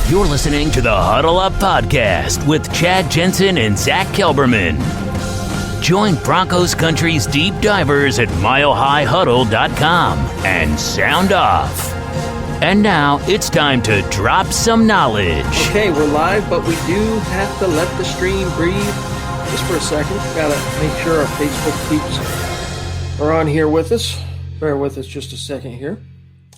You're listening to the Huddle Up Podcast with Chad Jensen and Zack Kelberman. Join Broncos Country's deep divers at milehighhuddle.com and sound off. And now it's time to drop some knowledge. Okay, we're live, but we do have to let the stream breathe just for a second. Gotta make sure our Facebook peeps are on here with us. Bear with us just a second here.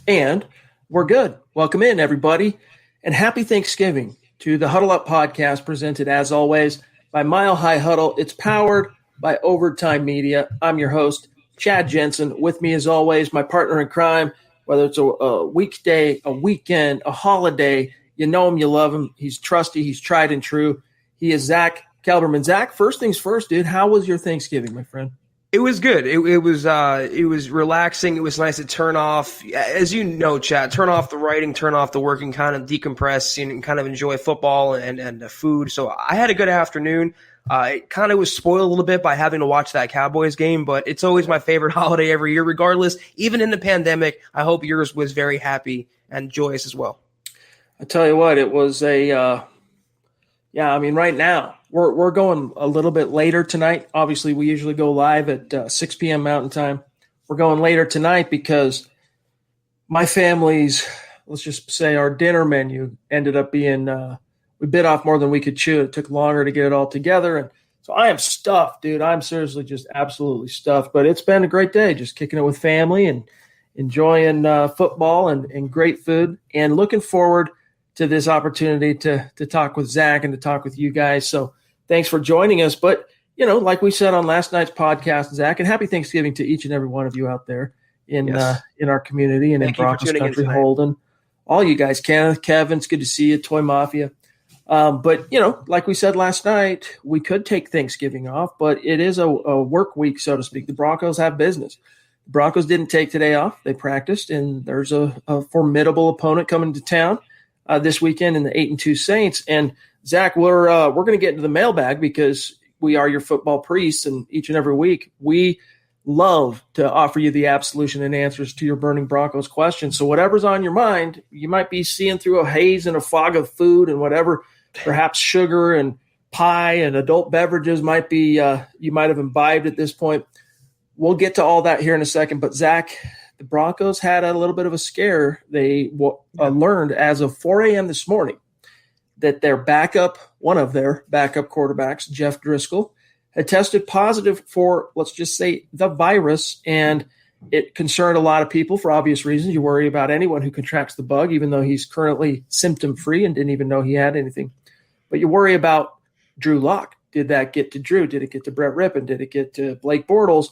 And we're good. Welcome in, everybody. And happy Thanksgiving to the Huddle Up Podcast, presented as always by Mile High Huddle. It's powered by Overtime Media. I'm your host, Chad Jensen. With me as always, my partner in crime, whether it's a weekday, a weekend, a holiday, you know him, you love him. He's trusty, he's tried and true. He is Zack Kelberman. Zack, first things first, dude, how was your Thanksgiving, my friend? It was good. It was relaxing. It was nice to turn off, as you know, Chad, turn off the writing, turn off the working, kind of decompress and kind of enjoy football and the food. So I had a good afternoon. It kind of was spoiled a little bit by having to watch that Cowboys game, but it's always my favorite holiday every year, regardless. Even in the pandemic, I hope yours was very happy and joyous as well. I tell you what, it was right now we're going a little bit later tonight. Obviously, we usually go live at 6 p.m. Mountain Time. We're going later tonight because my family's, let's just say our dinner menu ended up being we bit off more than we could chew. It took longer to get it all together. And so I am stuffed, dude. I'm seriously just absolutely stuffed. But it's been a great day, just kicking it with family and enjoying football and great food and looking forward to this opportunity to talk with Zack and to talk with you guys. So thanks for joining us. But, you know, like we said on last night's podcast, Zack, and happy Thanksgiving to each and every one of you out there in our community and in Broncos Country, Holden. All you guys, Kenneth, Kevin, it's good to see you, Toy Mafia. But, you know, like we said last night, we could take Thanksgiving off, but it is a work week, so to speak. The Broncos have business. The Broncos didn't take today off. They practiced, and there's a formidable opponent coming to town this weekend in the 8-2 Saints. And, Zack, we're going to get into the mailbag because we are your football priests, and each and every week we love to offer you the absolution and answers to your burning Broncos questions. So whatever's on your mind, you might be seeing through a haze and a fog of food and whatever, perhaps sugar and pie and adult beverages might be you might have imbibed at this point. We'll get to all that here in a second. But, Zack, the Broncos had a little bit of a scare. They learned as of 4 a.m. this morning that one of their backup quarterbacks, Jeff Driskel, had tested positive for, let's just say, the virus, and it concerned a lot of people for obvious reasons. You worry about anyone who contracts the bug, even though he's currently symptom-free and didn't even know he had anything. But you worry about Drew Lock. Did that get to Drew? Did it get to Brett Rippon? Did it get to Blake Bortles?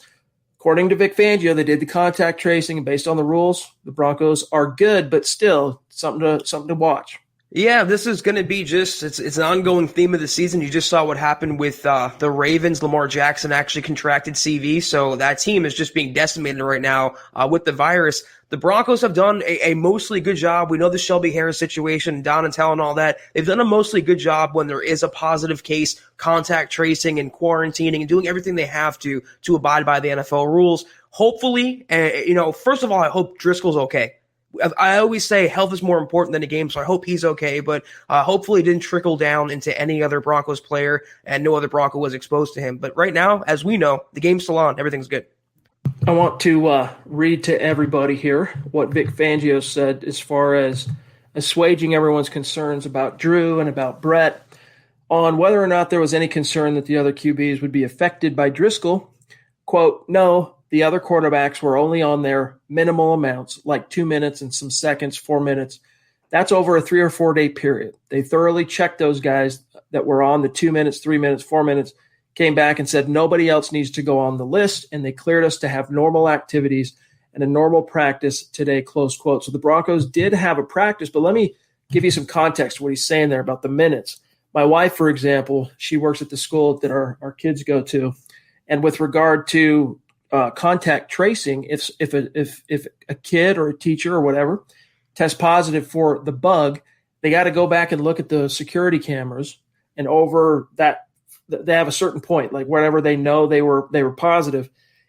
According to Vic Fangio, they did the contact tracing, and based on the rules, the Broncos are good, but still something to watch. Yeah, this is going to be it's an ongoing theme of the season. You just saw what happened with the Ravens. Lamar Jackson actually contracted CV, so that team is just being decimated right now with the virus. The Broncos have done a mostly good job. We know the Shelby Harris situation, Donatell and all that. They've done a mostly good job when there is a positive case, contact tracing and quarantining and doing everything they have to abide by the NFL rules. Hopefully, first of all, I hope Driskel's okay. I always say health is more important than a game, so I hope he's okay. But hopefully it didn't trickle down into any other Broncos player and no other Bronco was exposed to him. But right now, as we know, the game's still on. Everything's good. I want to read to everybody here what Vic Fangio said as far as assuaging everyone's concerns about Drew and about Brett on whether or not there was any concern that the other QBs would be affected by Driskel. Quote, no. The other quarterbacks were only on their minimal amounts, like 2 minutes and some seconds, 4 minutes. That's over a 3 or 4 day period. They thoroughly checked those guys that were on the 2 minutes, 3 minutes, 4 minutes, came back and said nobody else needs to go on the list, and they cleared us to have normal activities and a normal practice today, close quote. So the Broncos did have a practice, but let me give you some context to what he's saying there about the minutes. My wife, for example, she works at the school that our kids go to, and with regard to contact tracing, if a kid or a teacher or whatever tests positive for the bug, they got to go back and look at the security cameras, and over that they have a certain point, like wherever they know they were positive,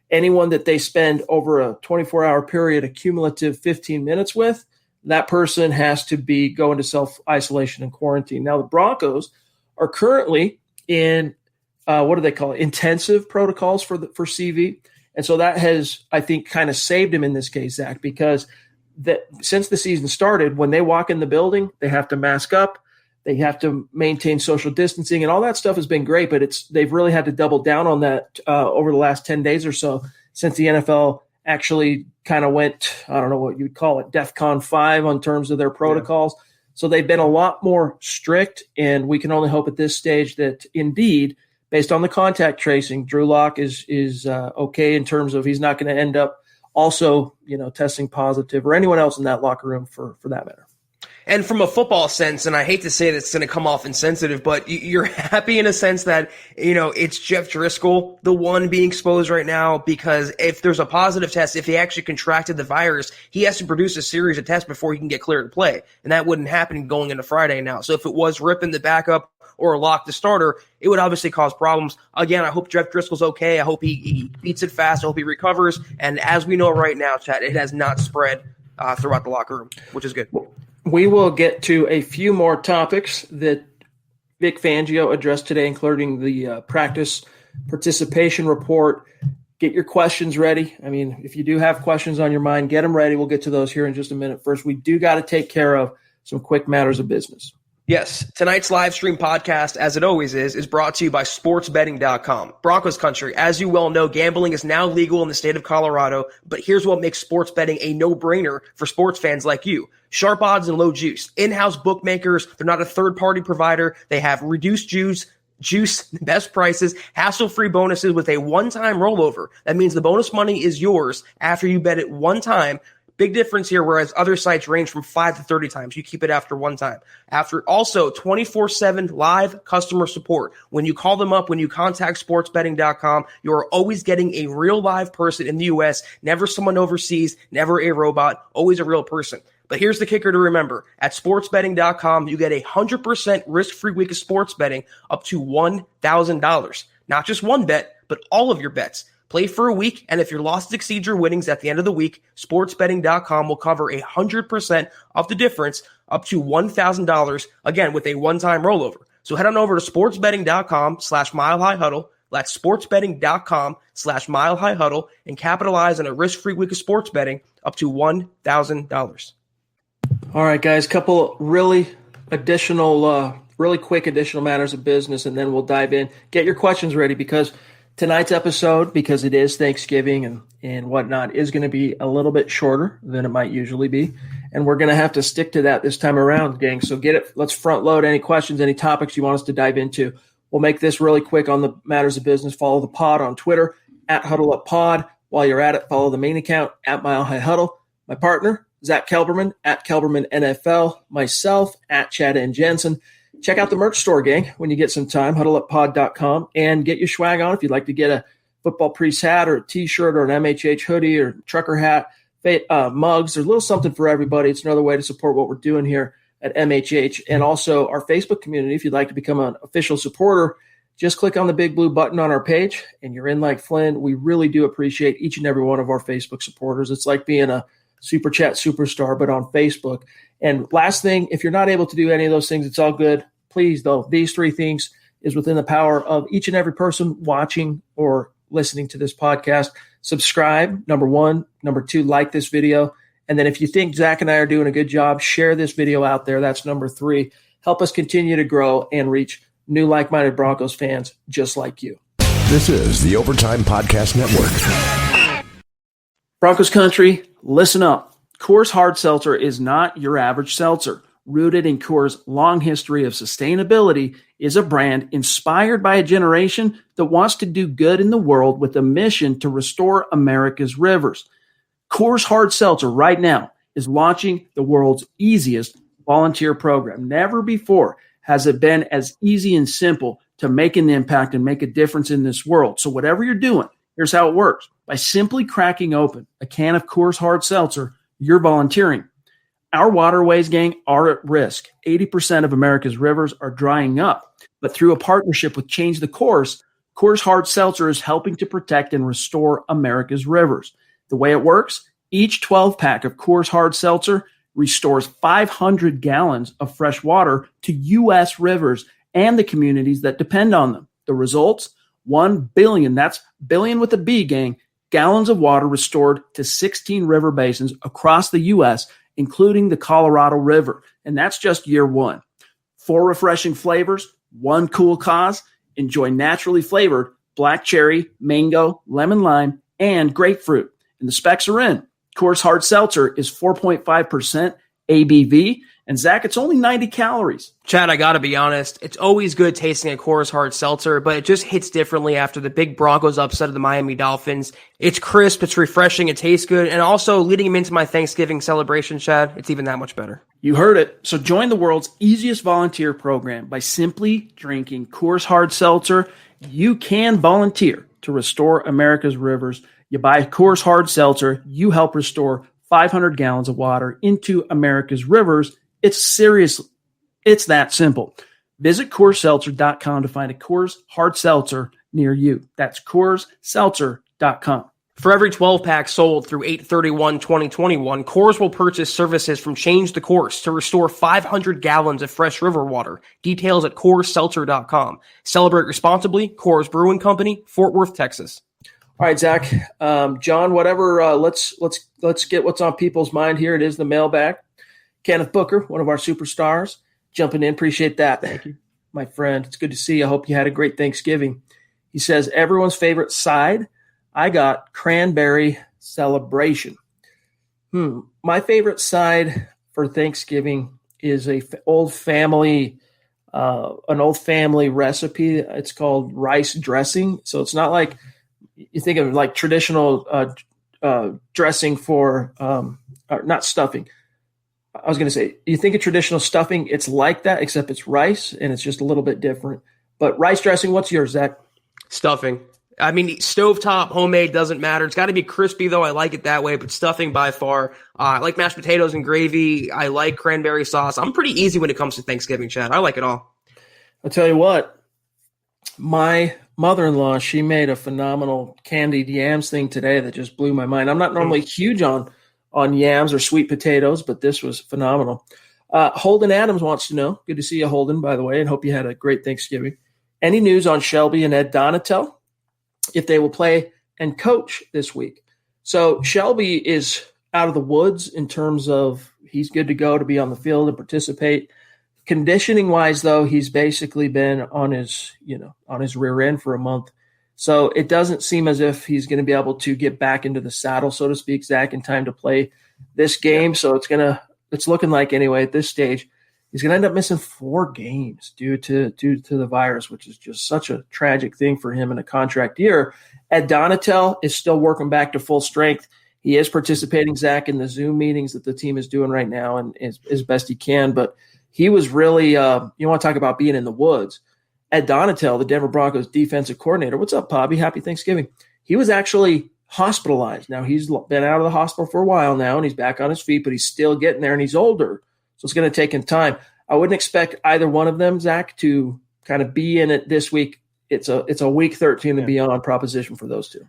anyone that they spend over a 24-hour period a cumulative 15 minutes with, that person has to go into self-isolation and quarantine. Now, the Broncos are currently in, what do they call it, intensive protocols for CV. And so that has, I think, kind of saved him in this case, Zach, because since the season started, when they walk in the building, they have to mask up. They have to maintain social distancing, and all that stuff has been great, but they've really had to double down on that over the last 10 days or so since the NFL actually kind of went, I don't know what you'd call it, DEFCON 5 on terms of their protocols. Yeah. So they've been a lot more strict, and we can only hope at this stage that indeed, based on the contact tracing, Drew Lock is okay in terms of he's not going to end up also, testing positive, or anyone else in that locker room for that matter. And from a football sense, and I hate to say it's going to come off insensitive, but you're happy in a sense that, it's Jeff Driskel, the one being exposed right now, because if there's a positive test, if he actually contracted the virus, he has to produce a series of tests before he can get cleared to play. And that wouldn't happen going into Friday now. So if it was Rippon the backup or Lock the starter, it would obviously cause problems. Again, I hope Jeff Driskel's okay. I hope he beats it fast. I hope he recovers. And as we know right now, Chad, it has not spread throughout the locker room, which is good. We will get to a few more topics that Vic Fangio addressed today, including the practice participation report. Get your questions ready. I mean, if you do have questions on your mind, get them ready. We'll get to those here in just a minute. First, we do got to take care of some quick matters of business. Yes, tonight's live stream podcast, as it always is brought to you by sportsbetting.com. Broncos country, as you well know, gambling is now legal in the state of Colorado, but here's what makes sports betting a no-brainer for sports fans like you. Sharp odds and low juice. In-house bookmakers, they're not a third-party provider. They have reduced juice, best prices, hassle-free bonuses with a one-time rollover. That means the bonus money is yours after you bet it one time. Big difference here, whereas other sites range from 5 to 30 times. You keep it after one time. After also 24/7 live customer support. When you call them up, when you contact sportsbetting.com, you are always getting a real live person in the U.S., never someone overseas, never a robot, always a real person. But here's the kicker to remember. At sportsbetting.com, you get a 100% risk-free week of sports betting up to $1,000. Not just one bet, but all of your bets. Play for a week, and if your losses exceed your winnings at the end of the week, sportsbetting.com will cover 100% of the difference up to $1,000, again, with a one-time rollover. So head on over to sportsbetting.com/milehighhuddle. That's sportsbetting.com/milehighhuddle and capitalize on a risk-free week of sports betting up to $1,000. All right, guys, couple really quick additional matters of business, and then we'll dive in. Get your questions ready, because tonight's episode, because it is Thanksgiving and whatnot, is going to be a little bit shorter than it might usually be. And we're going to have to stick to that this time around, gang. So let's front load any questions, any topics you want us to dive into. We'll make this really quick on the matters of business. Follow the pod on Twitter @HuddleUpPod. While you're at it, follow the main account @MileHighHuddle. My partner, Zack Kelberman @KelbermanNFL. Myself @Chad and Jensen. Check out the merch store, gang, when you get some time, huddleuppod.com, and get your swag on if you'd like to get a Football Priest hat or a T-shirt or an MHH hoodie or trucker hat, mugs. There's a little something for everybody. It's another way to support what we're doing here at MHH. And also our Facebook community, if you'd like to become an official supporter, just click on the big blue button on our page, and you're in like Flynn. We really do appreciate each and every one of our Facebook supporters. It's like being a Super Chat superstar, but on Facebook. And last thing, if you're not able to do any of those things, it's all good. Please, though, these three things is within the power of each and every person watching or listening to this podcast. Subscribe, number one. Number two, like this video. And then if you think Zach and I are doing a good job, share this video out there. That's number three. Help us continue to grow and reach new like-minded Broncos fans just like you. This is the Overtime Podcast Network. Broncos country, listen up. Coors Hard Seltzer is not your average seltzer. Rooted in Coors' long history of sustainability, is a brand inspired by a generation that wants to do good in the world with a mission to restore America's rivers. Coors Hard Seltzer right now is launching the world's easiest volunteer program. Never before has it been as easy and simple to make an impact and make a difference in this world. So whatever you're doing, here's how it works. By simply cracking open a can of Coors Hard Seltzer, you're volunteering. Our waterways, gang, are at risk. 80% of America's rivers are drying up. But through a partnership with Change the Course, Coors Hard Seltzer is helping to protect and restore America's rivers. The way it works, each 12-pack of Coors Hard Seltzer restores 500 gallons of fresh water to U.S. rivers and the communities that depend on them. The results? 1 billion, that's billion with a B, gang, gallons of water restored to 16 river basins across the U.S., including the Colorado River. And that's just year one. 4 refreshing flavors, 1 cool cause. Enjoy naturally flavored black cherry, mango, lemon lime, and grapefruit. And the specs are in. Coors Hard Seltzer is 4.5% ABV. And Zach, it's only 90 calories. Chad, I got to be honest. It's always good tasting a Coors Hard Seltzer, but it just hits differently after the big Broncos upset of the Miami Dolphins. It's crisp, it's refreshing, it tastes good, and also leading them into my Thanksgiving celebration, Chad, it's even that much better. You heard it. So join the world's easiest volunteer program by simply drinking Coors Hard Seltzer. You can volunteer to restore America's rivers. You buy Coors Hard Seltzer, you help restore 500 gallons of water into America's rivers. It's that simple. Visit CoorsSeltzer.com to find a Coors Hard Seltzer near you. That's CoorsSeltzer.com. For every 12-pack sold through 8/31/2021, Coors will purchase services from Change the Course to restore 500 gallons of fresh river water. Details at CoorsSeltzer.com. Celebrate responsibly. Coors Brewing Company, Fort Worth, Texas. All right, Zach, John, whatever. Let's get what's on people's mind here. It is the mailbag. Kenneth Booker, one of our superstars, jumping in. Appreciate that. Thank you, my friend. It's good to see you. I hope you had a great Thanksgiving. He says, everyone's favorite side. I got cranberry celebration. My favorite side for Thanksgiving is an old family recipe. It's called rice dressing. So it's not like you think of like traditional dressing for or not stuffing. I was going to say, you think of traditional stuffing, it's like that, except it's rice, and it's just a little bit different. But rice dressing, what's yours, Zach? Stuffing. I mean, stovetop, homemade, doesn't matter. It's got to be crispy, though. I like it that way, but stuffing by far. I like mashed potatoes and gravy. I like cranberry sauce. I'm pretty easy when it comes to Thanksgiving, Chad. I like it all. I'll tell you what, my mother-in-law, she made a phenomenal candied yams thing today that just blew my mind. I'm not normally huge on yams or sweet potatoes, but this was phenomenal. Holden Adams wants to know, good to see you, Holden, by the way, and hope you had a great Thanksgiving. Any news on Shelby and Ed Donatel, if they will play and coach this week? So Shelby is out of the woods in terms of he's good to go to be on the field and participate. Conditioning-wise, though, he's basically been on his rear end for a month. So it doesn't seem as if he's going to be able to get back into the saddle, so to speak, Zach, in time to play this game. So it's looking like, anyway, at this stage, he's going to end up missing 4 games due to the virus, which is just such a tragic thing for him in a contract year. Ed Donatel is still working back to full strength. He is participating, Zach, in the Zoom meetings that the team is doing right now and as best he can. But he was really you want to talk about being in the woods. Ed Donatel, the Denver Broncos defensive coordinator. What's up, Bobby? Happy Thanksgiving. He was actually hospitalized. Now, he's been out of the hospital for a while now, and he's back on his feet, but he's still getting there, and he's older. So it's going to take him time. I wouldn't expect either one of them, Zach, to kind of be in it this week. It's a week 13 and beyond proposition for those two.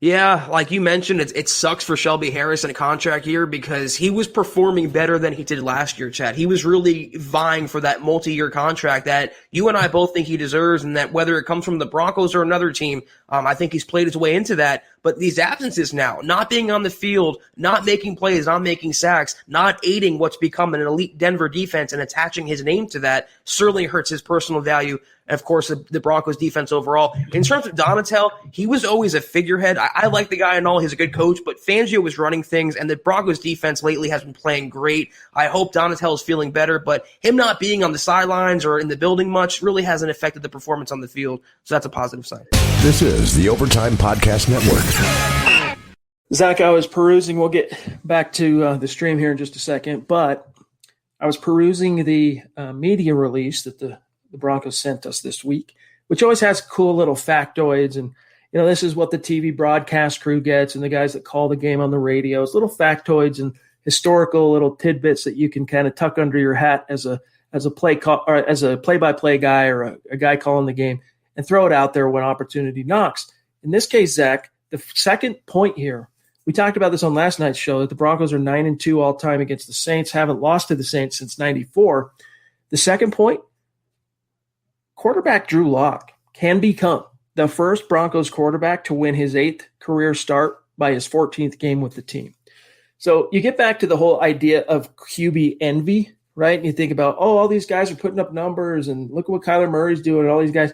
Yeah, like you mentioned, it sucks for Shelby Harris in a contract year because he was performing better than he did last year, Chad. He was really vying for that multi-year contract that you and I both think he deserves, and that whether it comes from the Broncos or another team, I think he's played his way into that. But these absences now, not being on the field, not making plays, not making sacks, not aiding what's become an elite Denver defense and attaching his name to that certainly hurts his personal value. And, of course, the Broncos defense overall. In terms of Donatel, he was always a figurehead. I like the guy and all. He's a good coach, but Fangio was running things, and the Broncos defense lately has been playing great. I hope Donatel is feeling better, but him not being on the sidelines or in the building much really hasn't affected the performance on the field, so that's a positive sign. This is the Overtime Podcast Network. Zach, I was perusing. We'll get back to the stream here in just a second, but I was perusing the media release that the Broncos sent us this week, which always has cool little factoids. And, this is what the TV broadcast crew gets and the guys that call the game on the radio. It's little factoids and historical little tidbits that you can kind of tuck under your hat as a play-by-play guy or a guy calling the game and throw it out there when opportunity knocks. In this case, Zach, the second point here We talked about this on last night's show, that the Broncos are 9-2 all time against the Saints, haven't lost to the Saints since 94. The second point, quarterback Drew Lock can become the first Broncos quarterback to win his 8th career start by his 14th game with the team. So you get back to the whole idea of QB envy, right? And you think about, all these guys are putting up numbers and look at what Kyler Murray's doing and all these guys.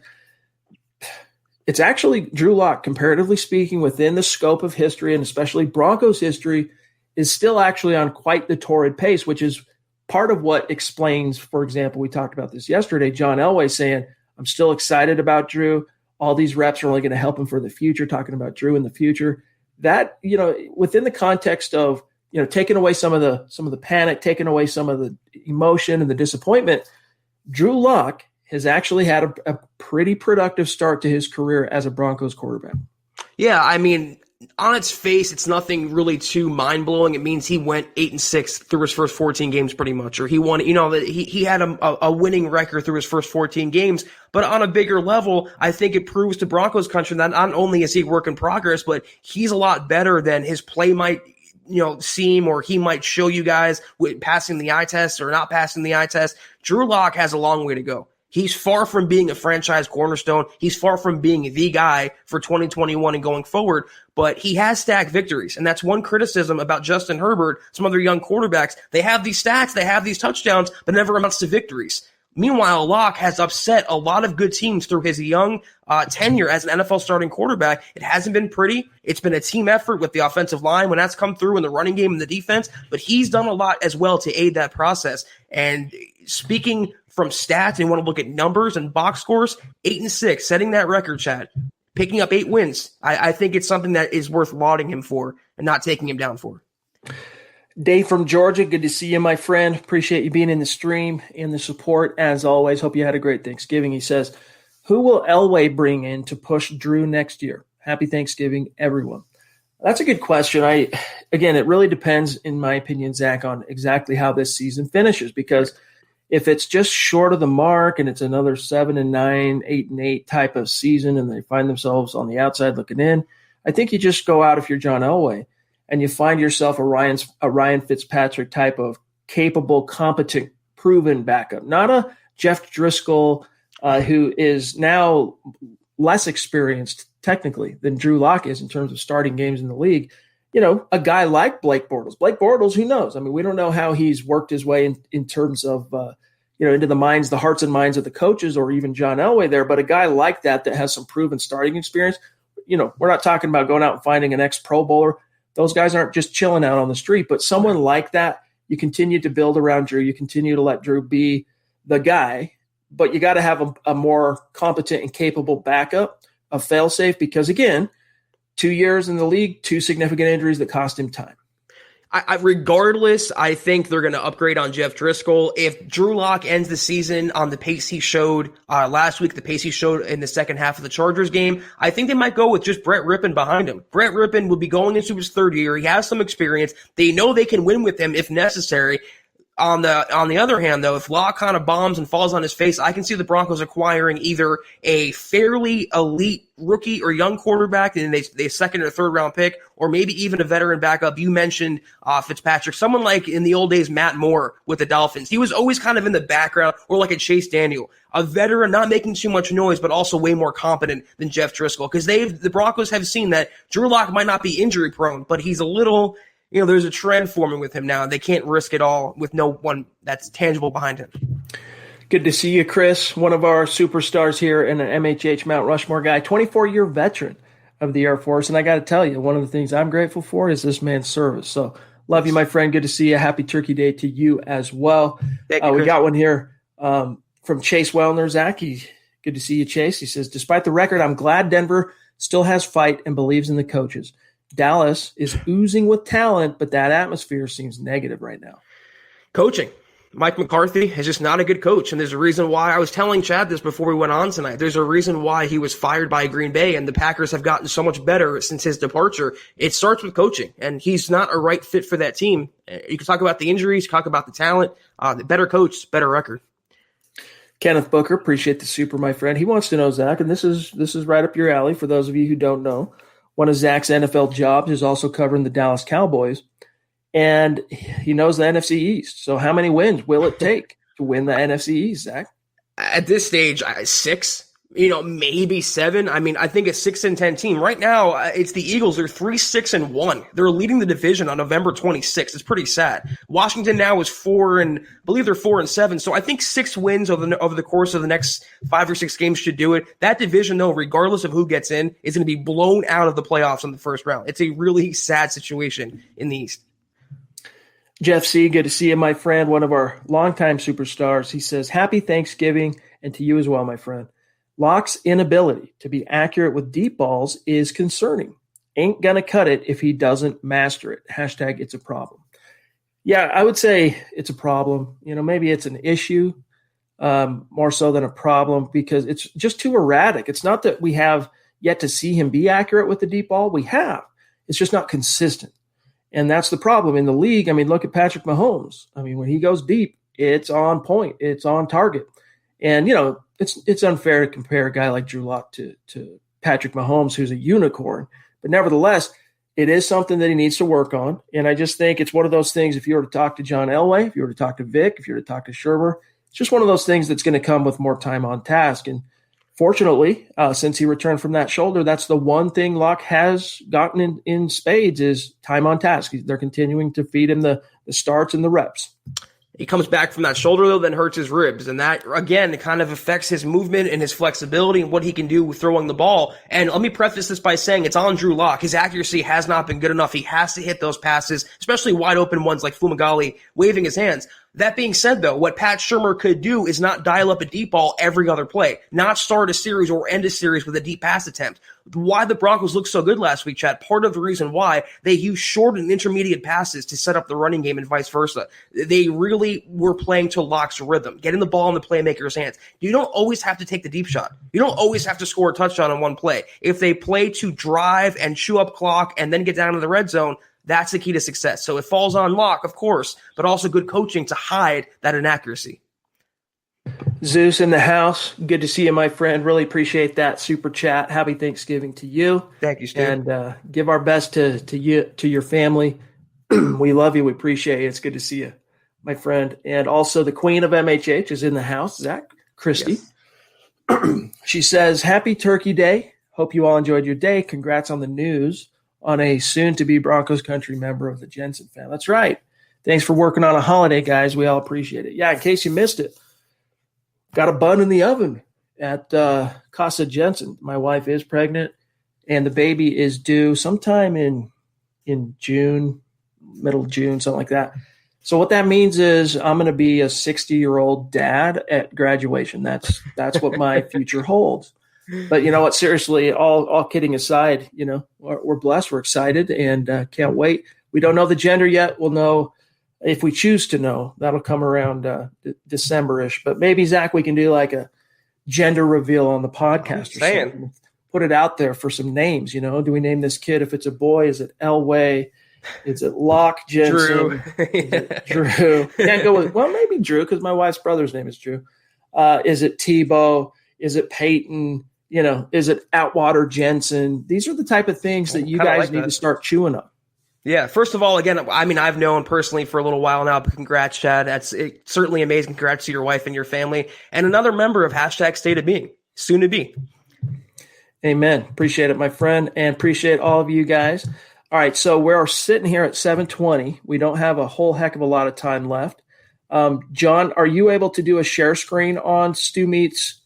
It's actually Drew Lock, comparatively speaking, within the scope of history and especially Broncos history, is still actually on quite the torrid pace, which is part of what explains, for example, we talked about this yesterday, John Elway saying, I'm still excited about Drew. All these reps are only going to help him for the future, talking about Drew in the future. That, within the context of, taking away some of the panic, taking away some of the emotion and the disappointment, Drew Lock has actually had a pretty productive start to his career as a Broncos quarterback. Yeah, I mean, on its face, it's nothing really too mind-blowing. It means he went 8-6 through his first 14 games pretty much, or he won, he had a winning record through his first 14 games. But on a bigger level, I think it proves to Broncos country that not only is he a work in progress, but he's a lot better than his play might seem, or he might show you guys with passing the eye test or not passing the eye test. Drew Lock has a long way to go. He's far from being a franchise cornerstone. He's far from being the guy for 2021 and going forward, but he has stacked victories. And that's one criticism about Justin Herbert, some other young quarterbacks. They have these stats, they have these touchdowns, but never amounts to victories. Meanwhile, Locke has upset a lot of good teams through his young tenure as an NFL starting quarterback. It hasn't been pretty. It's been a team effort with the offensive line when that's come through in the running game and the defense, but he's done a lot as well to aid that process. And speaking from stats, and you want to look at numbers and box scores, 8-6, setting that record, Chad, picking up 8 wins. I think it's something that is worth lauding him for and not taking him down for. Dave from Georgia, good to see you, my friend. Appreciate you being in the stream and the support as always. Hope you had a great Thanksgiving. He says, who will Elway bring in to push Drew next year? Happy Thanksgiving, everyone. That's a good question. Again, it really depends, in my opinion, Zach, on exactly how this season finishes, because if it's just short of the mark and it's another 7-9, 8-8 type of season and they find themselves on the outside looking in, I think you just go out if you're John Elway and you find yourself a Ryan Fitzpatrick type of capable, competent, proven backup, not a Jeff Driskel who is now less experienced technically than Drew Lock is in terms of starting games in the league. A guy like Blake Bortles. Blake Bortles, who knows? I mean, we don't know how he's worked his way in terms of, into the hearts and minds of the coaches or even John Elway there. But a guy like that has some proven starting experience, we're not talking about going out and finding an ex-Pro Bowler. Those guys aren't just chilling out on the street. But someone like that, you continue to build around Drew. You continue to let Drew be the guy. But you got to have a more competent and capable backup, a fail-safe, because, again, 2 years in the league, 2 significant injuries that cost him time. Regardless, I think they're going to upgrade on Jeff Driskel. If Drew Lock ends the season on the pace he showed last week, the pace he showed in the second half of the Chargers game, I think they might go with just Brett Rippon behind him. Brett Rippon will be going into his 3rd year. He has some experience. They know they can win with him if necessary. On the other hand, though, if Locke kind of bombs and falls on his face, I can see the Broncos acquiring either a fairly elite rookie or young quarterback, and they 2nd or 3rd round pick, or maybe even a veteran backup. You mentioned Fitzpatrick, someone like in the old days, Matt Moore with the Dolphins. He was always kind of in the background, or like a Chase Daniel, a veteran not making too much noise, but also way more competent than Jeff Driskel, because the Broncos have seen that Drew Lock might not be injury prone, but he's a little. There's a trend forming with him now. They can't risk it all with no one that's tangible behind him. Good to see you, Chris, one of our superstars here and an MHH Mount Rushmore guy, 24-year veteran of the Air Force. And I got to tell you, one of the things I'm grateful for is this man's service. So love you, my friend. Good to see you. Happy Turkey Day to you as well. Thank you, we got one here from Chase Wellner. Zach, good to see you, Chase. He says, despite the record, I'm glad Denver still has fight and believes in the coaches. Dallas is oozing with talent, but that atmosphere seems negative right now. Coaching. Mike McCarthy is just not a good coach, and there's a reason why. I was telling Chad this before we went on tonight. There's a reason why he was fired by Green Bay, and the Packers have gotten so much better since his departure. It starts with coaching, and he's not a right fit for that team. You can talk about the injuries, talk about the talent. The better coach, better record. Kenneth Booker, appreciate the super, my friend. He wants to know, Zach, and this is right up your alley for those of you who don't know. One of Zach's NFL jobs is also covering the Dallas Cowboys, and he knows the NFC East. So how many wins will it take to win the NFC East, Zach? At this stage, 6. Maybe 7. I mean, I think a 6-10 team right now. It's the Eagles. They're 3-6-1. They're leading the division on November 26th. It's pretty sad. Washington now is 4 and I believe they're 4-7. So I think 6 wins over the course of the next 5 or 6 games should do it. That division, though, regardless of who gets in, is going to be blown out of the playoffs in the first round. It's a really sad situation in the East. Jeff C., good to see you, my friend. One of our longtime superstars. He says, "Happy Thanksgiving, and to you as well, my friend. Locke's inability to be accurate with deep balls is concerning. Ain't gonna cut it if he doesn't master it. Hashtag it's a problem." Yeah, I would say it's a problem. Maybe it's an issue more so than a problem because it's just too erratic. It's not that we have yet to see him be accurate with the deep ball. We have. It's just not consistent. And that's the problem in the league. I mean, look at Patrick Mahomes. I mean, when he goes deep, it's on point. It's on target. And, it's unfair to compare a guy like Drew Lock to Patrick Mahomes, who's a unicorn. But nevertheless, it is something that he needs to work on. And I just think it's one of those things, if you were to talk to John Elway, if you were to talk to Vic, if you were to talk to Shermer, it's just one of those things that's going to come with more time on task. And fortunately, since he returned from that shoulder, that's the one thing Locke has gotten in spades is time on task. They're continuing to feed him the starts and the reps. He comes back from that shoulder, though, then hurts his ribs. And that, again, it kind of affects his movement and his flexibility and what he can do with throwing the ball. And let me preface this by saying it's on Drew Lock. His accuracy has not been good enough. He has to hit those passes, especially wide open ones like Fumagalli waving his hands. That being said, though, what Pat Shurmur could do is not dial up a deep ball every other play, not start a series or end a series with a deep pass attempt. Why the Broncos looked so good last week, Chad, part of the reason why they used short and intermediate passes to set up the running game and vice versa. They really were playing to Lock's rhythm, getting the ball in the playmaker's hands. You don't always have to take the deep shot. You don't always have to score a touchdown in one play. If they play to drive and chew up clock and then get down to the red zone, that's the key to success. So it falls on Locke, of course, but also good coaching to hide that inaccuracy. Zeus in the house. Good to see you, my friend. Really appreciate that super chat. Happy Thanksgiving to you. Thank you, Stu. And give our best to you, to your family. We love you. We appreciate it. It's good to see you, my friend. And also the queen of MHH is in the house, Zach Christie. Yes. She says, "Happy Turkey Day. Hope you all enjoyed your day. Congrats on the news on a soon-to-be Broncos country member of the Jensen family." That's right. Thanks for working on a holiday, guys. We all appreciate it. Yeah, in case you missed it, got a bun in the oven at Casa Jensen. My wife is pregnant, and the baby is due sometime in June, middle of June, something like that. So what that means is I'm going to be a 60-year-old dad at graduation. That's what my future holds. But you know what? Seriously, all kidding aside, we're blessed. We're excited and can't wait. We don't know the gender yet. We'll know if we choose to know. That'll come around December-ish. But maybe, Zach, we can do like a gender reveal on the podcast or something. Put it out there for some names. Do we name this kid? If it's a boy, is it Elway? Is it Locke Jensen? Drew. Is it Drew? Can't go with, maybe Drew because my wife's brother's name is Drew. Is it Tebow? Is it Peyton? Is it Atwater Jensen? These are the type of things that you guys need to start chewing on. Yeah, first of all, again, I mean, I've known personally for a little while now, but congrats, Chad. That's certainly amazing. Congrats to your wife and your family. And another member of hashtag State of Being, soon to be. Amen. Appreciate it, my friend, and appreciate all of you guys. All right, so we're sitting here at 7:20. We don't have a whole heck of a lot of time left. John, are you able to do a share screen on Stu Meats?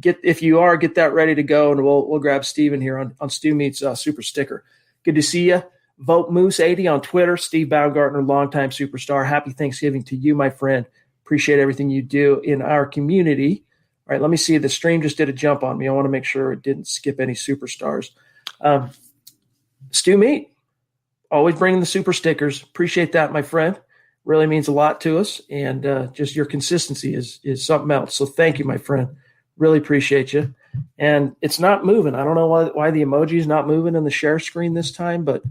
If you are, get that ready to go, and we'll grab Steven here on Stu Meats super sticker. Good to see you. Vote Moose80 on Twitter. Steve Baumgartner, longtime superstar. Happy Thanksgiving to you, my friend. Appreciate everything you do in our community. All right, let me see. The stream just did a jump on me. I want to make sure it didn't skip any superstars. Stu Meat, always bringing the super stickers. Appreciate that, my friend. Really means a lot to us, and just your consistency is something else. So thank you, my friend. Really appreciate you. And it's not moving. I don't know why the emoji is not moving in the share screen this time, but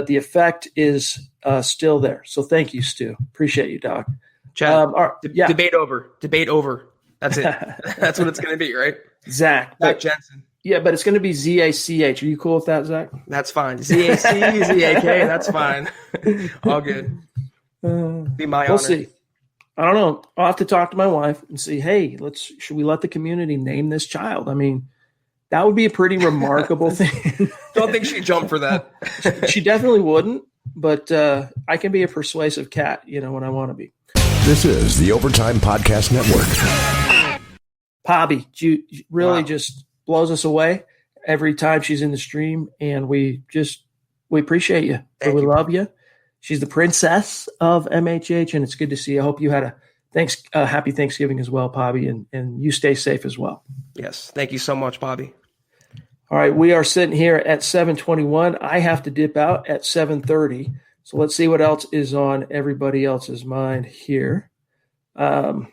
the effect is still there. So thank you, Stu. Appreciate you, Doc. Chad, Debate over. That's it. That's what it's going to be, right? Zach Jensen. Yeah, but it's going to be Z-A-C-H. Are you cool with that, Zach? That's fine. Z-A-C, Z-A-K, that's fine. All good. Be my honor. We'll see. I don't know. I'll have to talk to my wife and see, hey, should we let the community name this child? I mean, that would be a pretty remarkable thing. Don't think she'd jump for that. She definitely wouldn't, but I can be a persuasive cat, when I want to be. This is the Overtime Podcast Network. Pobby really just blows us away every time she's in the stream, and we appreciate you. We love you. She's the princess of MHH, and it's good to see you. I hope you had a happy Thanksgiving as well, Pobby, and you stay safe as well. Yes. Thank you so much, Bobby. All right, we are sitting here at 7:21. I have to dip out at 7:30. So let's see what else is on everybody else's mind here. Let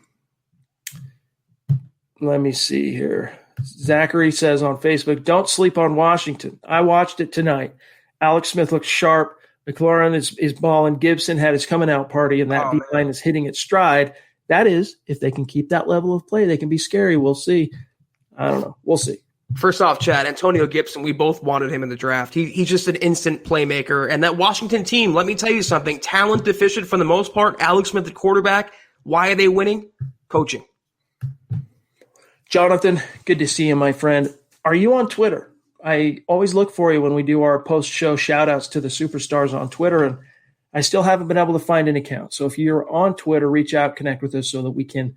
me see here. Zachary says on Facebook, don't sleep on Washington. I watched it tonight. Alex Smith looks sharp. McLaurin is balling. Gibson had his coming out party, and that D-line is hitting its stride. That is, if they can keep that level of play, they can be scary. We'll see. I don't know. We'll see. First off, Chad, Antonio Gibson, we both wanted him in the draft. He's just an instant playmaker. And that Washington team, let me tell you something, talent deficient for the most part. Alex Smith, the quarterback. Why are they winning? Coaching. Jonathan, good to see you, my friend. Are you on Twitter? I always look for you when we do our post-show shout-outs to the superstars on Twitter, and I still haven't been able to find an account. So if you're on Twitter, reach out, connect with us so that we can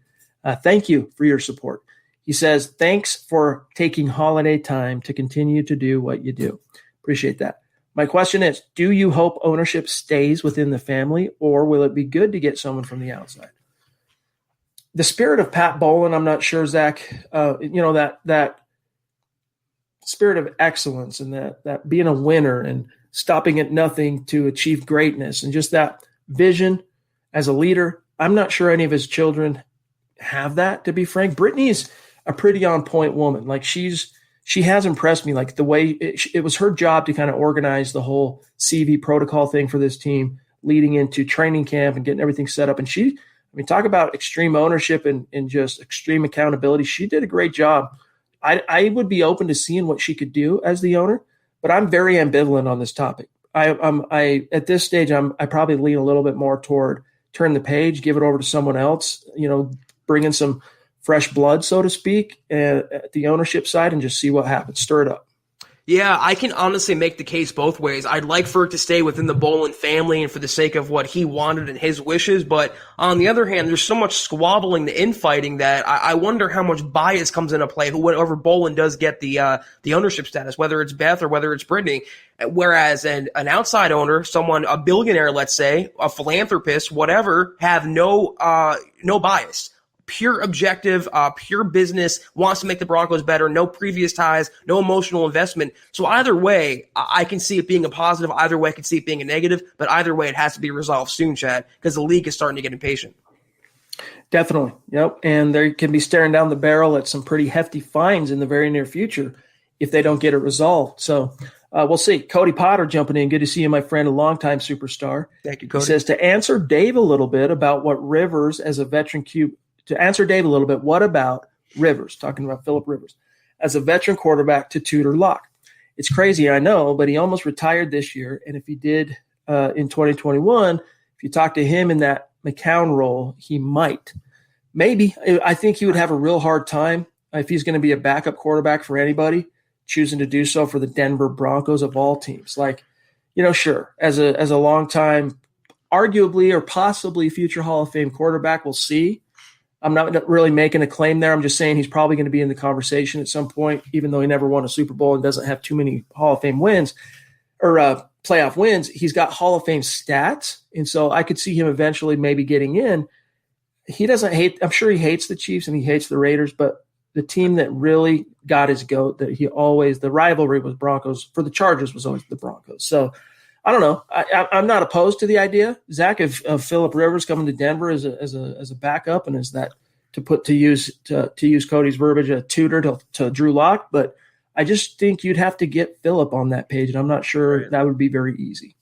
thank you for your support. He says, thanks for taking holiday time to continue to do what you do. Appreciate that. My question is, do you hope ownership stays within the family, or will it be good to get someone from the outside? The spirit of Pat Bowlen, I'm not sure, Zach, that spirit of excellence and that being a winner and stopping at nothing to achieve greatness and just that vision as a leader. I'm not sure any of his children have that, to be frank. Brittany's a pretty on point woman. Like she has impressed me, like the way it was her job to kind of organize the whole CV protocol thing for this team leading into training camp and getting everything set up. And talk about extreme ownership and just extreme accountability. She did a great job. I would be open to seeing what she could do as the owner, but I'm very ambivalent on this topic. At this stage, I probably lean a little bit more toward turn the page, give it over to someone else, bring in some fresh blood, so to speak, at the ownership side and just see what happens, stir it up. Yeah, I can honestly make the case both ways. I'd like for it to stay within the Bowlen family and for the sake of what he wanted and his wishes. But on the other hand, there's so much squabbling, the infighting, that I wonder how much bias comes into play whenever Bowlen does get the ownership status, whether it's Beth or whether it's Brittany. Whereas an outside owner, a billionaire, let's say, a philanthropist, whatever, have no bias. Pure objective, pure business, wants to make the Broncos better, no previous ties, no emotional investment. So either way, I can see it being a positive. Either way, I can see it being a negative. But either way, it has to be resolved soon, Chad, because the league is starting to get impatient. Definitely. Yep. And they can be staring down the barrel at some pretty hefty fines in the very near future if they don't get it resolved. So we'll see. Cody Potter jumping in. Good to see you, my friend, a longtime superstar. Thank you, Cody. He says, to answer Dave a little bit about what Rivers as a veteran what about Rivers, talking about Phillip Rivers, as a veteran quarterback to tutor Locke? It's crazy, I know, but he almost retired this year. And if he did in 2021, if you talk to him in that McCown role, he might. Maybe. I think he would have a real hard time if he's going to be a backup quarterback for anybody, choosing to do so for the Denver Broncos of all teams. Like, sure, as a long time, arguably or possibly future Hall of Fame quarterback, we'll see. I'm not really making a claim there. I'm just saying he's probably going to be in the conversation at some point, even though he never won a Super Bowl and doesn't have too many Hall of Fame wins or playoff wins. He's got Hall of Fame stats, and so I could see him eventually maybe getting in. He doesn't hate – I'm sure he hates the Chiefs and he hates the Raiders, but the team that really got his goat, that he always – the rivalry with Broncos for the Chargers was always the Broncos. So – I don't know. I'm not opposed to the idea, Zach, of Phillip Rivers coming to Denver as a backup and as that to use Cody's verbiage, a tutor to Drew Lock. But I just think you'd have to get Phillip on that page, and I'm not sure that would be very easy.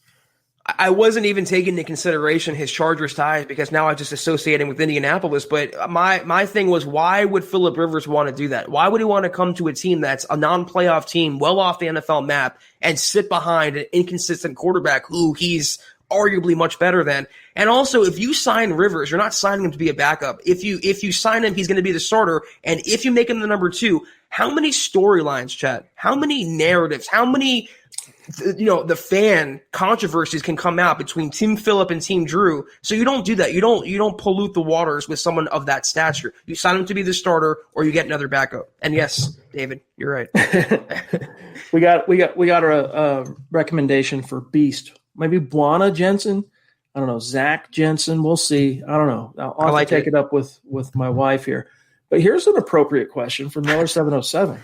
I wasn't even taking into consideration his Chargers ties because now I just associate him with Indianapolis. But my thing was, why would Phillip Rivers want to do that? Why would he want to come to a team that's a non-playoff team, well off the NFL map, and sit behind an inconsistent quarterback who he's arguably much better than? And also, if you sign Rivers, you're not signing him to be a backup. If you sign him, he's going to be the starter. And if you make him the number 2, how many storylines, Chad? How many narratives? How many the fan controversies can come out between Team Phillip and Team Drew? So you don't do that. You don't pollute the waters with someone of that stature. You sign him to be the starter, or you get another backup. And yes, David, you're right. we got a recommendation for Beast. Maybe Buana Jensen. I don't know. Zach Jensen. We'll see. I don't know. I'll have to take it up with my wife here. But here's an appropriate question from Miller 707.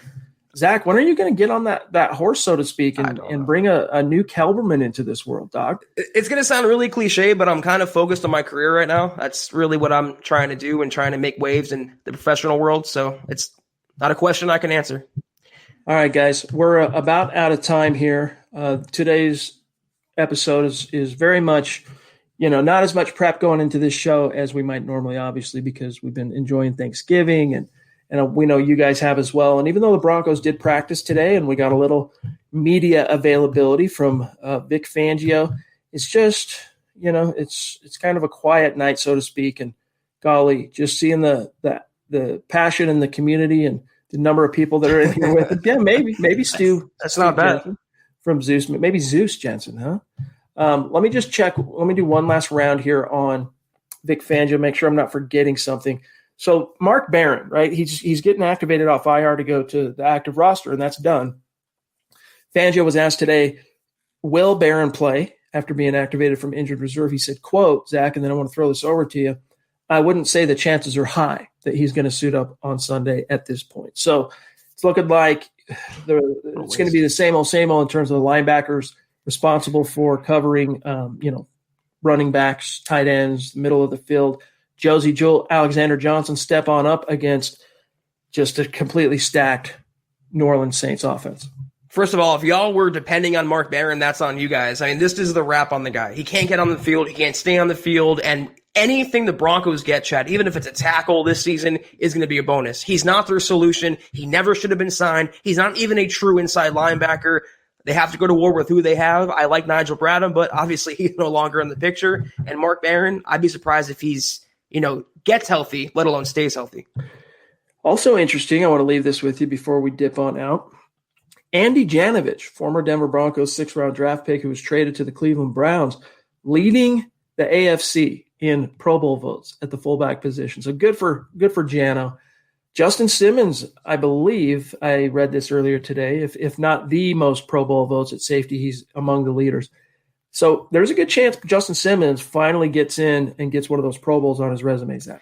Zach, when are you going to get on that horse, so to speak, and bring a new Kelberman into this world, dog? It's going to sound really cliche, but I'm kind of focused on my career right now. That's really what I'm trying to do and trying to make waves in the professional world. So it's not a question I can answer. All right, guys, we're about out of time here. Today's episode is very much, not as much prep going into this show as we might normally, obviously, because we've been enjoying Thanksgiving and we know you guys have as well. And even though the Broncos did practice today and we got a little media availability from Vic Fangio, it's just, it's kind of a quiet night, so to speak. And golly, just seeing the passion in the community and the number of people that are in here with it. Yeah, maybe Stu. That's not bad. Jensen from Zeus, maybe Zeus Jensen, huh? Let me just check. Let me do one last round here on Vic Fangio, make sure I'm not forgetting something. So Mark Barron, right? He's getting activated off IR to go to the active roster, and that's done. Fangio was asked today, will Barron play after being activated from injured reserve? He said, quote, Zach, and then I want to throw this over to you. I wouldn't say the chances are high that he's going to suit up on Sunday at this point. So it's looking like it's going to be the same old in terms of the linebackers responsible for covering, running backs, tight ends, middle of the field. Josie Jewell, Alexander Johnson step on up against just a completely stacked New Orleans Saints offense. First of all, if y'all were depending on Mark Barron, that's on you guys. I mean, this is the wrap on the guy. He can't get on the field. He can't stay on the field. And anything the Broncos get, Chad, even if it's a tackle this season, is going to be a bonus. He's not their solution. He never should have been signed. He's not even a true inside linebacker. They have to go to war with who they have. I like Nigel Bradham, but obviously he's no longer in the picture. And Mark Barron, I'd be surprised if he's gets healthy, let alone stays healthy. Also interesting, I want to leave this with you before we dip on out. Andy Janovich, former Denver Broncos 6th-round draft pick who was traded to the Cleveland Browns, leading the AFC in Pro Bowl votes at the fullback position. So good for Jano. Justin Simmons, I believe, I read this earlier today, if not the most Pro Bowl votes at safety, he's among the leaders. So there's a good chance Justin Simmons finally gets in and gets one of those Pro Bowls on his resume, Zach.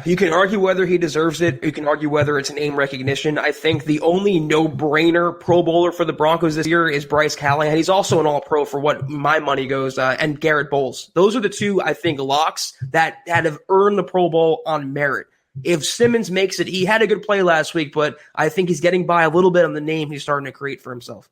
You can argue whether he deserves it. You can argue whether it's name recognition. I think the only no-brainer Pro Bowler for the Broncos this year is Bryce Callahan. He's also an All-Pro for what my money goes, and Garrett Bowles. Those are the two, I think, locks that have earned the Pro Bowl on merit. If Simmons makes it, he had a good play last week, but I think he's getting by a little bit on the name he's starting to create for himself.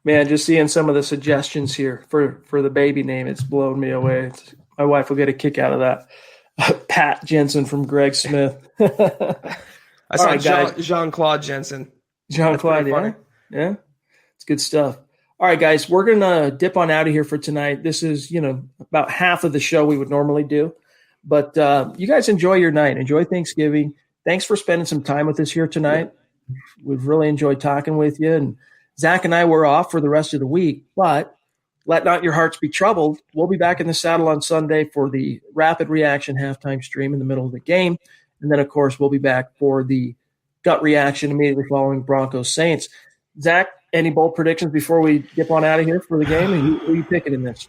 Man, just seeing some of the suggestions here for the baby name, it's blown me away. My wife will get a kick out of that. Pat Jensen from Greg Smith. I saw Jean-Claude Jensen. Jean-Claude, yeah. It's good stuff. All right, guys, we're going to dip on out of here for tonight. This is, about half of the show we would normally do. But you guys enjoy your night. Enjoy Thanksgiving. Thanks for spending some time with us here tonight. We've really enjoyed talking with you. And Zach and I were off for the rest of the week, but let not your hearts be troubled. We'll be back in the saddle on Sunday for the Rapid Reaction halftime stream in the middle of the game. And then, of course, we'll be back for the gut reaction immediately following Broncos Saints. Zach, any bold predictions before we dip on out of here for the game? And who are you picking in this?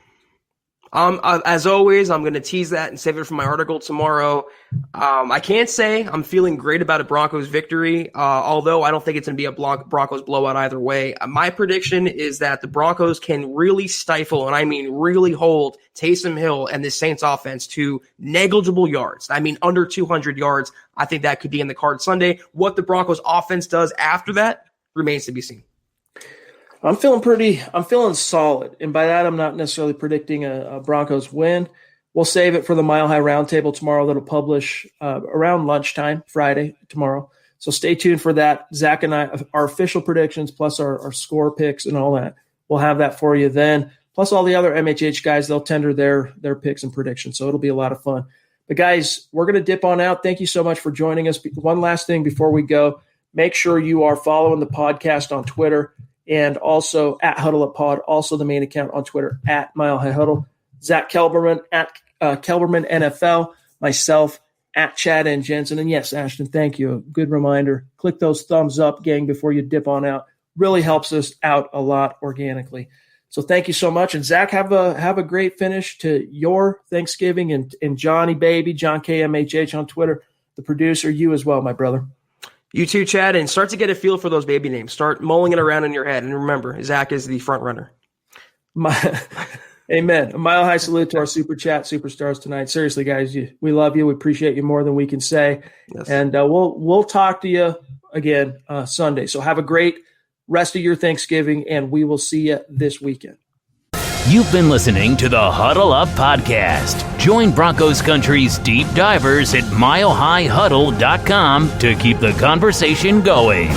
As always, I'm going to tease that and save it for my article tomorrow. I can't say I'm feeling great about a Broncos victory, although I don't think it's going to be a Broncos blowout either way. My prediction is that the Broncos can really stifle, and I mean really hold, Taysom Hill and the Saints offense to negligible yards. I mean under 200 yards. I think that could be in the card Sunday. What the Broncos offense does after that remains to be seen. I'm feeling solid. And by that, I'm not necessarily predicting a Broncos win. We'll save it for the Mile High Roundtable tomorrow that'll publish around lunchtime, Friday, tomorrow. So stay tuned for that. Zach and I, our official predictions plus our score picks and all that, we'll have that for you then. Plus all the other MHH guys, they'll tender their picks and predictions. So it'll be a lot of fun. But guys, we're going to dip on out. Thank you so much for joining us. One last thing before we go, make sure you are following the podcast on Twitter and also at Huddle Up Pod, also the main account on Twitter at Mile High Huddle. Zach Kelberman at Kelberman NFL, myself at Chad and Jensen. And yes, Ashton, thank you. A good reminder. Click those thumbs up, gang, before you dip on out. Really helps us out a lot organically. So thank you so much. And Zach, have a great finish to your Thanksgiving, and Johnny Baby, John KMHH on Twitter, the producer, you as well, my brother. You too, Chad, and start to get a feel for those baby names. Start mulling it around in your head. And remember, Zach is the front runner. Amen. A mile high salute to our Super Chat superstars tonight. Seriously, guys, we love you. We appreciate you more than we can say. Yes. And we'll talk to you again Sunday. So have a great rest of your Thanksgiving, and we will see you this weekend. You've been listening to the Huddle Up Podcast. Join Broncos Country's deep divers at milehighhuddle.com to keep the conversation going.